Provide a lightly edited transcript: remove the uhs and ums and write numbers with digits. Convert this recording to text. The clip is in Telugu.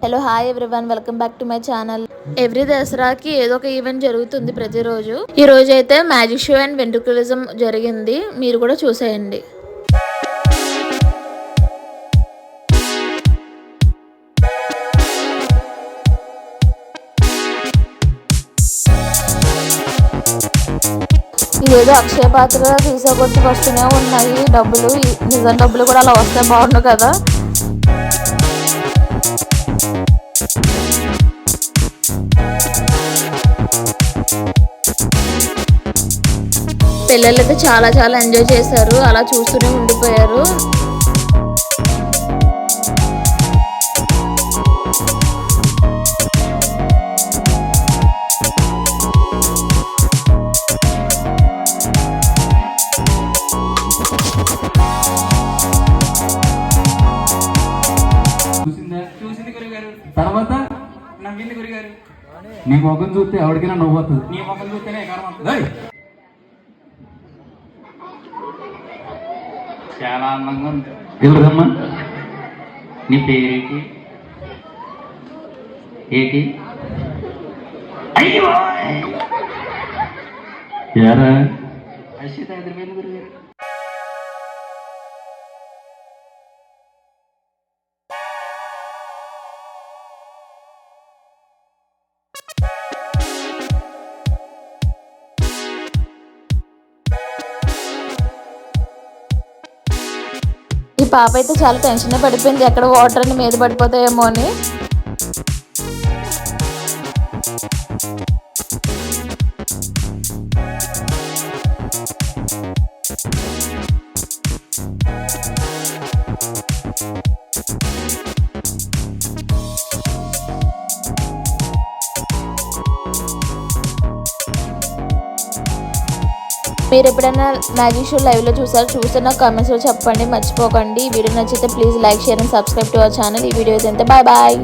Hello hi everyone, welcome back to my channel. Every దసరాకి ఏదో ఒక ఈవెంట్ జరుగుతుంది ప్రతిరోజు. ఈ రోజు అయితే మ్యాజిక్ షో అండ్ వెంట్రుకలిజం జరిగింది, మీరు కూడా చూసేయండి. ఇదేదో అక్షయ పాత్ర తీసుకోకొచ్చి వస్తూనే ఉన్నాయి డబ్బులు. నిజం డబ్బులు కూడా అలా వస్తే బాగుండు కదా. పిల్లలైతే చాలా చాలా ఎంజాయ్ చేశారు, అలా చూస్తూనే ఉండిపోయారు. తర్వాత నవ్వింది గురిగారు. నీ ముఖం చూస్తే ఎవరికైనా నవ్వు వస్తుంది, నీ ముఖం చూస్తేనే చాలా అందంగా ఉంది. ఎవరిదమ్మా నీ పేరేంటి? ఏంటి? అయ్యో యారా అశ్విత ఎదురుపోయింది గురిగారు. ఈ పాప అయితే చాలా టెన్షన్ పడిపోయింది, ఎక్కడ వాటర్ అని మీద పడిపోతాయేమో అని. మీరు ఎప్పుడైనా మ్యాజిక్ షో లైవ్లో చూస్తే నాకు కామెంట్స్లో చెప్పండి, మర్చిపోకండి. ఈ వీడియో నచ్చితే please like, share and subscribe to our channel. ఈ వీడియో అయితే బాయ్ బాయ్.